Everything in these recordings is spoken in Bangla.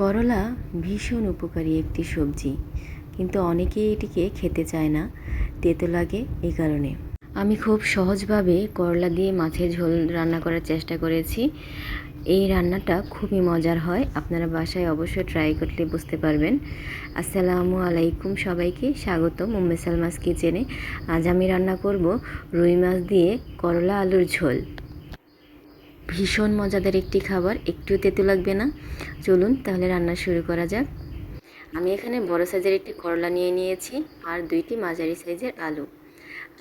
করলা ভীষণ উপকারী একটি সবজি, কিন্তু অনেকেই এটিকে খেতে চায় না, তেতো লাগে এই কারণে। আমি খুব সহজভাবে করলা দিয়ে মাছের ঝোল রান্না করার চেষ্টা করেছি। এই রান্নাটা খুবই মজার হয়, আপনারা বাসায় অবশ্যই ট্রাই করলে বুঝতে পারবেন। আসসালামু আলাইকুম, সবাইকে স্বাগতম উম্মে সালমাস কিচেনে। আজ আমি রান্না করব রুই মাছ দিয়ে করলা আলুর ঝোল। ভীষণ মজাদার একটি খাবার, একটু তেতো লাগবে না। চলুন তাহলে রান্না শুরু করা যাক। আমি এখানে বড় সাইজের একটি করলা নিয়ে নিয়েছি আর 2টি মাঝারি সাইজের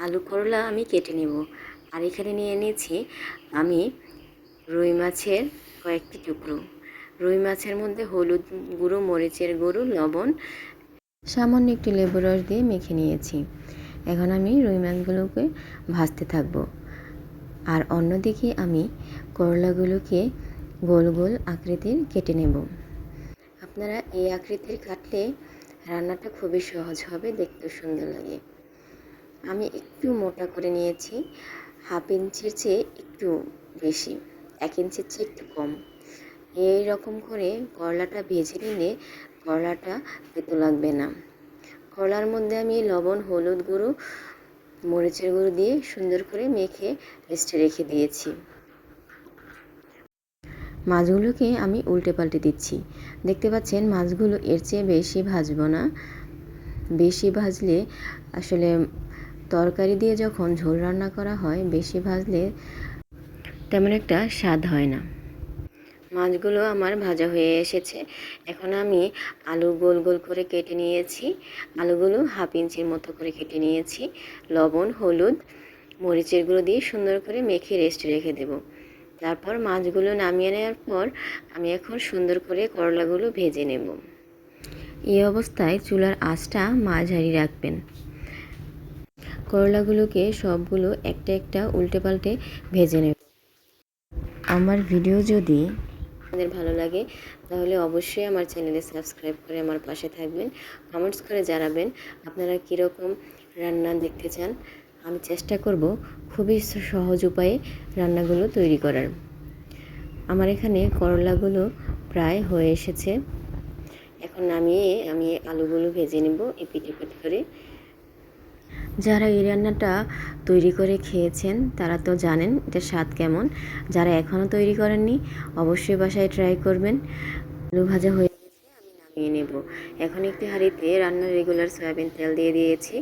আলু করলা আমি কেটে নেব। আর এখানে নিয়ে নিয়েছি আমি রুই মাছের কয়েকটি টুকরো। রুই মাছের মধ্যে হলুদ গুঁড়ো, মরিচের গুঁড়ো, লবণ, সামান্য একটু লেবু রস দিয়ে মেখে নিয়েছি। এখন আমি রুই মাছগুলোকে ভাজতে থাকবো। আর অন্যদিকে আমি করলাগুলোকে গোল গোল আকৃতির কেটে নেব। আপনারা এই আকৃতির কাটলে রান্নাটা খুবই সহজ হবে, দেখতেও সুন্দর লাগে। আমি একটু মোটা করে নিয়েছি, 1/2 ইঞ্চির চেয়ে একটু বেশি, 1 ইঞ্চির চেয়ে একটু কম। এই রকম করে করলাটা ভেজে নিলে করলাটা তেতো লাগবে না। করলার মধ্যে আমি লবণ, হলুদ গুঁড়ো, মরিচের গুঁড়ো দিয়ে সুন্দর করে মেখে রেস্টে রেখে দিয়েছি। মাছগুলোকে আমি উল্টে পাল্টে দিচ্ছি। দেখতে পাচ্ছেন মাছগুলো এর চেয়ে বেশি ভাজবো না। বেশি ভাজলে আসলে তরকারি দিয়ে যখন ঝোল রান্না করা হয়, বেশি ভাজলে তেমন একটা স্বাদ হয় না। মাছগুলো আমার ভাজা হয়ে এসেছে। এখন আমি আলু গোল গোল করে কেটে নিয়েছি। আলুগুলো 1/2 ইঞ্চির মতো করে কেটে নিয়েছি। লবণ, হলুদ, মরিচের গুঁড়ো দিয়ে সুন্দর করে মেখে রেস্টে রেখে দেব। তারপর মাছগুলো নামিয়ে নেওয়ার পর আমি এখন সুন্দর করে করলাগুলো ভেজে নেব। এই অবস্থায় চুলার আঁচটা মাঝারি রাখবেন। করলাগুলোকে সবগুলো একটা একটা উল্টে পাল্টে ভেজে নেব। আমার ভিডিও যদি আপনাদের ভালো লাগে তাহলে অবশ্যই আমার চ্যানেলে সাবস্ক্রাইব করে আমার পাশে থাকবেন। কমেন্টস করে জানাবেন আপনারা কীরকম রান্না দেখতে চান। আমি চেষ্টা করব খুবই সহজ উপায়ে রান্নাগুলো তৈরি করার। আমার এখানে করলাগুলো প্রায় হয়ে এসেছে। এখন নামিয়ে আমি আলুগুলো ভেজে নেব এপিট এপিট করে। যারা এই রান্নাটা তৈরি করে খেয়েছেন তারা তো জানেন এটার স্বাদ কেমন। যারা এখনও তৈরি করেননি অবশ্যই বাসায় ট্রাই করবেন। আলু ভাজা হয়ে গেছে, আমি নামিয়ে নেব। এখন একটি হাঁড়িতে রান্নার রেগুলার সয়াবিন তেল দিয়ে দিয়েছি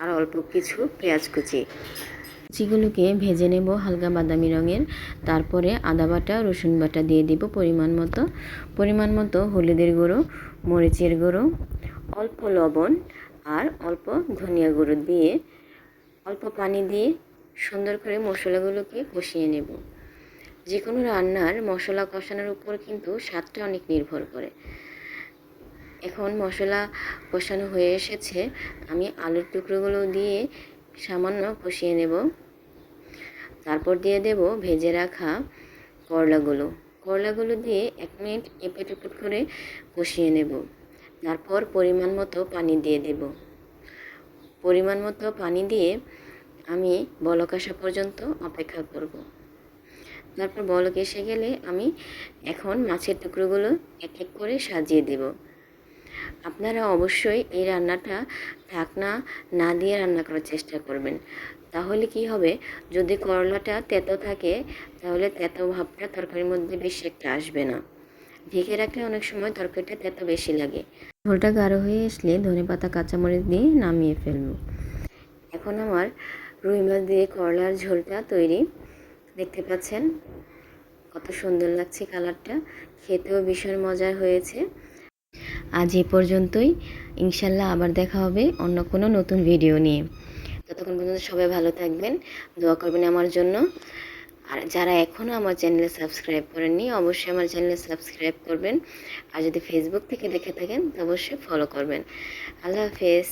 আর অল্প কিছু পেঁয়াজ কুচিগুলোকে ভেজে নেব হালকা বাদামি রঙের। তারপরে আদা বাটা, রসুন বাটা দিয়ে দিব পরিমাণ মতো হলুদের গুঁড়ো, মরিচের গুঁড়ো, অল্প লবণ আর অল্প ধনিয়া গুঁড়ো দিয়ে অল্প পানি দিয়ে সুন্দর করে মশলাগুলোকে কষিয়ে নেব। যে কোনো রান্নার মশলা কষানোর উপর কিন্তু স্বাদটা অনেক নির্ভর করে। এখন মশলা কষানো হয়ে এসেছে, আমি আলুর টুকরোগুলো দিয়ে সামান্য কষিয়ে নেব। তারপর দিয়ে দেব ভেজে রাখা করলাগুলো দিয়ে 1 মিনিট এপিট ওপিট করে কষিয়ে নেব। তারপর পরিমাণ মতো পানি দিয়ে দেব। পরিমাণ মতো পানি দিয়ে আমি বলক আসা পর্যন্ত অপেক্ষা করব। তারপর বলক এসে গেলে আমি এখন মাছের টুকরোগুলো এক এক করে সাজিয়ে দেব। আপনারা অবশ্যই এই রান্নাটা ঢাকনা না দিয়ে রান্না করার চেষ্টা করবেন। তাহলে কি হবে, যদি করলাটা তেতো থাকে তাহলে তেতো ভাবটা তরকারির মধ্যে বেশি একটা আসবে না। ঢেকে রাখলে অনেক সময় তরকারিটা তেতো বেশি লাগে। ঝোলটা গাঢ় হয়ে আসলে ধনেপাতা, কাঁচামরিচ দিয়ে নামিয়ে ফেলব। এখন আমার রুই মাছ দিয়ে করলার ঝোলটা তৈরি। দেখতে পাচ্ছেন কত সুন্দর লাগছে কালারটা, খেতেও ভীষণ মজার হয়েছে। আজ এ পর্যন্তই। ইনশাল্লাহ আবার দেখা হবে অন্য কোনো নতুন ভিডিও নিয়ে। ততক্ষণ পর্যন্ত সবাই ভালো থাকবেন, দোয়া করবেন আমার জন্য। আর যারা এখনও আমার চ্যানেলে সাবস্ক্রাইব করেননি অবশ্যই আমার চ্যানেলে সাবস্ক্রাইব করবেন। আর যদি ফেসবুক থেকে দেখে থাকেন অবশ্যই ফলো করবেন। আল্লাহ হাফেজ।